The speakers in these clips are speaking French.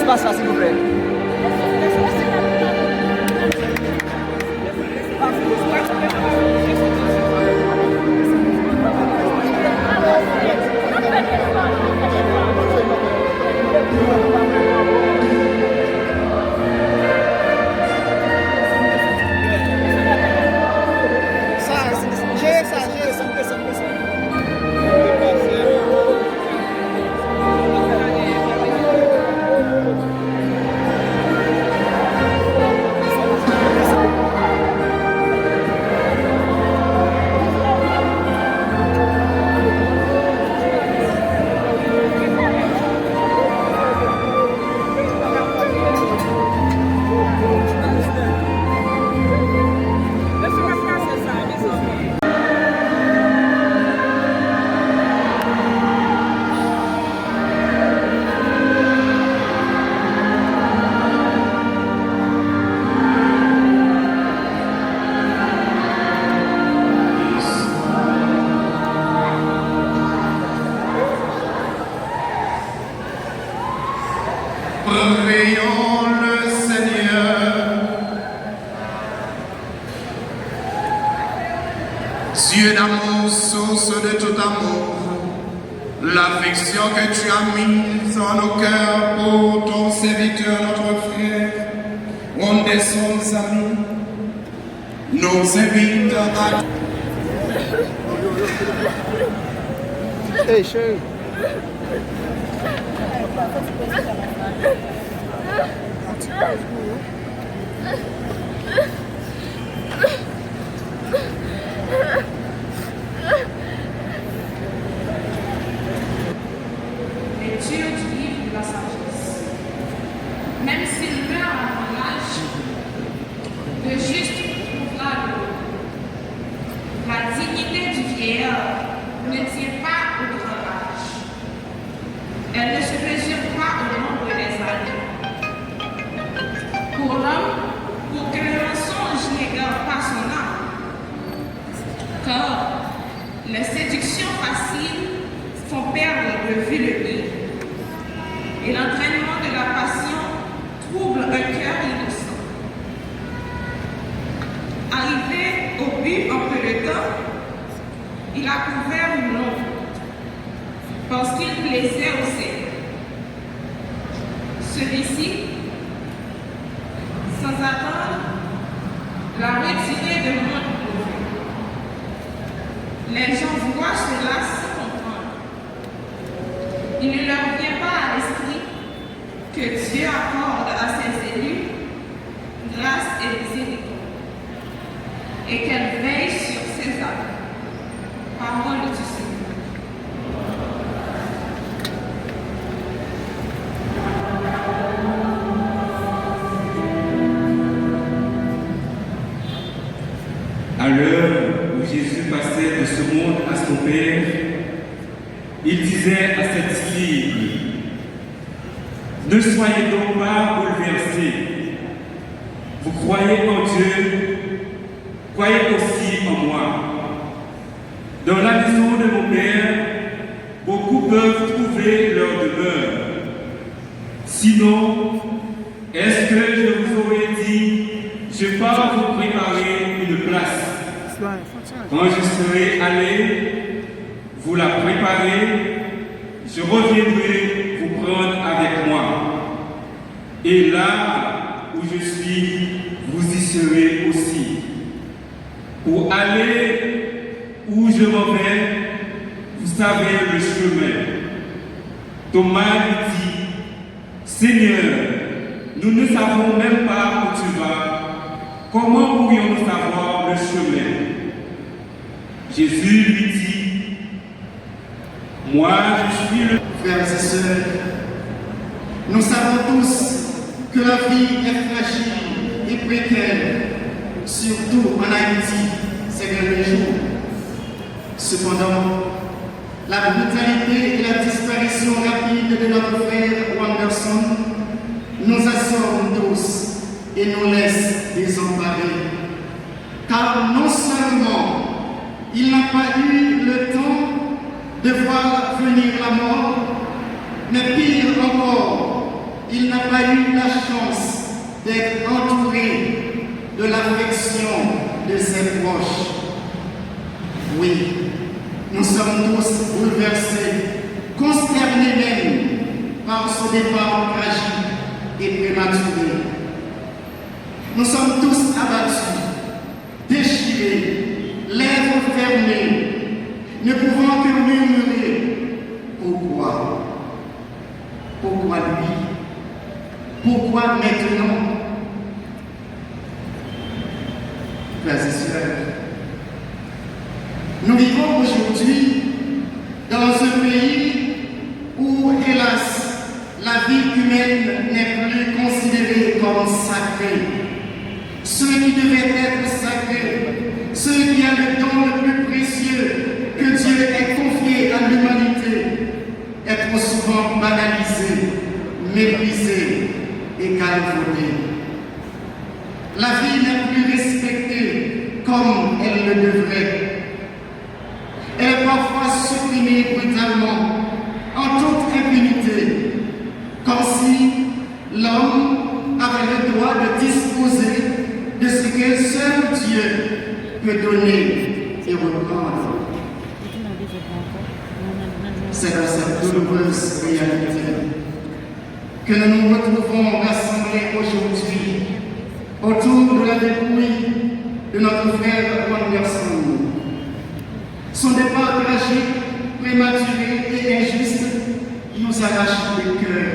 passe là, s'il vous plaît. Prions le Seigneur. Dieu d'amour, source de tout amour, l'affection que tu as mise en nos cœurs pour ton serviteur, notre frère, un de son amis, nous invite à... Hey, chérie. Lecture du livre de la sagesse. Même s'il meurt à mon âge, le juste trouvera l'eau. La dignité du vieillard ne tient pas au grand âge. Elle ne se mesure pas au nombre des années. Pour l'homme, pour que le mensonge n'égare pas son âme, car les séductions faciles font perdre de vue le bien, et l'entraînement de la passion trouble un cœur innocent. Arrivé au but en peu de temps, il a couvert une ombre, parce qu'il plaisait au Seigneur. Celui-ci, sans attendre, l'a retiré de mon mauvais. Les gens voient cela sans comprendre. Il ne leur vient pas à l'esprit que Dieu accorde à ses élus grâce et miséricorde, et qu'elle veille sur ses âmes. Parole du Seigneur. À l'heure où Jésus passait de ce monde à son Père, il disait à ses disciples, « Ne soyez donc pas bouleversés. Vous croyez en Dieu, croyez aussi en moi. Dans la maison de mon Père, beaucoup peuvent trouver leur demeure. Sinon, est-ce que je vous aurais dit, je pars vous préparer une place. Quand je serai allé, vous la préparez, je reviendrai vous prendre avec moi. Et là où je suis, vous y serez aussi. Pour aller où je m'en vais, vous savez le chemin. Thomas lui dit, Seigneur, nous ne savons même pas où tu vas. Comment pourrions-nous savoir le chemin? Jésus lui dit, moi je suis le... Frères et sœurs, nous savons tous que la vie est fragile et précaire, surtout en Haïti ces derniers jours. Cependant, la brutalité et la disparition rapide de notre frère Wanderson nous assorment tous et nous laisse désemparés. Car non seulement il n'a pas eu le temps de voir venir la mort, mais pire encore, il n'a pas eu la chance d'être entouré de l'affection de ses proches. Oui, nous sommes tous bouleversés, consternés même par ce départ tragique et prématuré. Nous sommes tous abattus, déchirés, lèvres fermées, ne pouvant que murmurer « Pourquoi ? Pourquoi lui ? Pourquoi maintenant ?» Frères et sœurs, nous vivons aujourd'hui dans un pays où, hélas, la vie humaine n'est plus considérée comme sacrée. Ceux qui devaient être sacrés, ceux qui ont le don le plus précieux que Dieu ait confié à l'humanité, est trop souvent banalisé, méprisé et galvaudé. La vie n'est plus respectée comme elle le devrait. Elle est parfois supprimée brutalement, en toute impunité, comme si l'homme avait le droit de disposer de ce que seul Dieu peut donner et reprendre. C'est dans cette douloureuse réalité que nous nous retrouvons rassemblés aujourd'hui autour de la dépouille de notre frère Wanderson. Son départ tragique, prématuré et injuste nous arrache le cœur.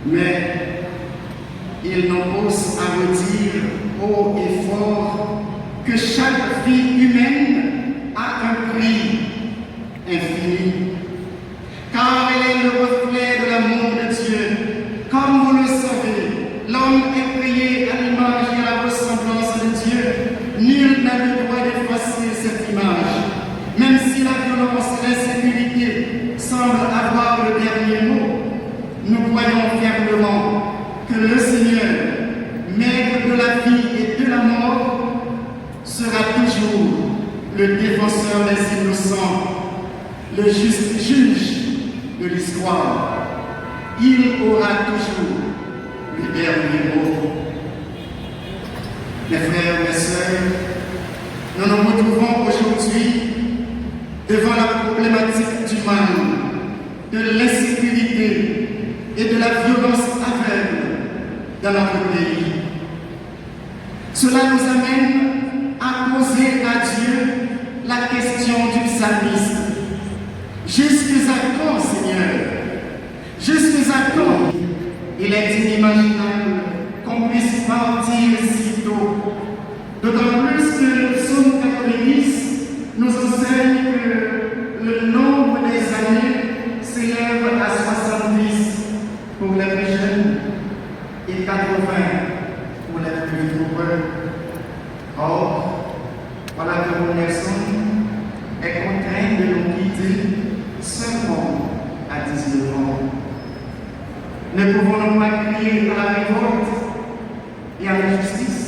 Mais il n'oppose à redire haut et fort que chaque vie humaine a un prix infini. Car elle est le reflet de l'amour de Dieu. Comme vous le savez, l'homme est créé à l'image et à la ressemblance de Dieu. Nul n'a le droit d'effacer cette image. Même si la violence et l'insécurité semblent avoir le dernier mot, nous croyons fermement que le Seigneur, maître de la vie et de la mort, sera toujours le défenseur des innocents, le juste juge de l'histoire. Il aura toujours le dernier mot. Mes frères, mes sœurs, nous nous retrouvons aujourd'hui devant la problématique du mal, de l'insécurité et de la violence aveugle dans notre pays. Cela nous amène à poser à Dieu la question du psalmiste. Jusqu'à quand, Seigneur? Jusqu'à quand? Il est inimaginable qu'on puisse partir si tôt. D'autant plus que le psaume 90 nous enseigne que le nombre des années s'élève à 70 pour les plus jeunes et 80 pour les plus nombreux. Or, voilà que mon garçon est contraint de nous quitter seulement à 19 ans. Ne pouvons-nous pas crier à la révolte et à la justice?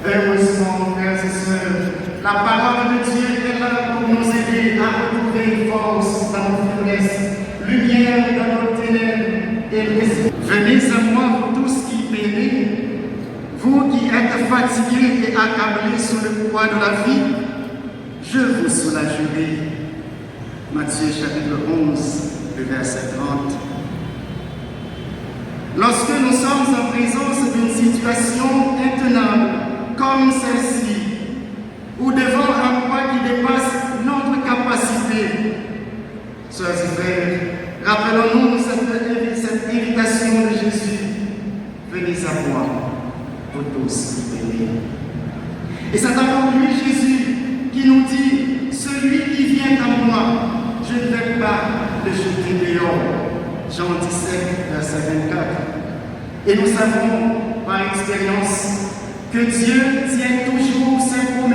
Heureusement, frères et sœurs, la parole de Dieu est là pour nous aider à retrouver force dans nos faiblesses, lumière dans nos ténèbres et l'esprit. Venez à moi, vous tous qui peinez, vous qui êtes fatigués et accablés sous le poids de la vie, je vous soulagerai. Matthieu chapitre 11, le verset 30. Lorsque nous sommes en présence d'une situation intenable, comme celle-ci, ou devant un poids qui dépasse notre capacité, sœurs et frères, rappelons-nous cette invitation de Jésus. Venez à moi, vous tous qui peinez. Et c'est encore lui, Jésus, qui nous dit, celui qui vient à moi, je ne vais pas le jeter dehors. Jean 17, verset 24. Et nous savons par expérience que Dieu tient toujours ses promesses.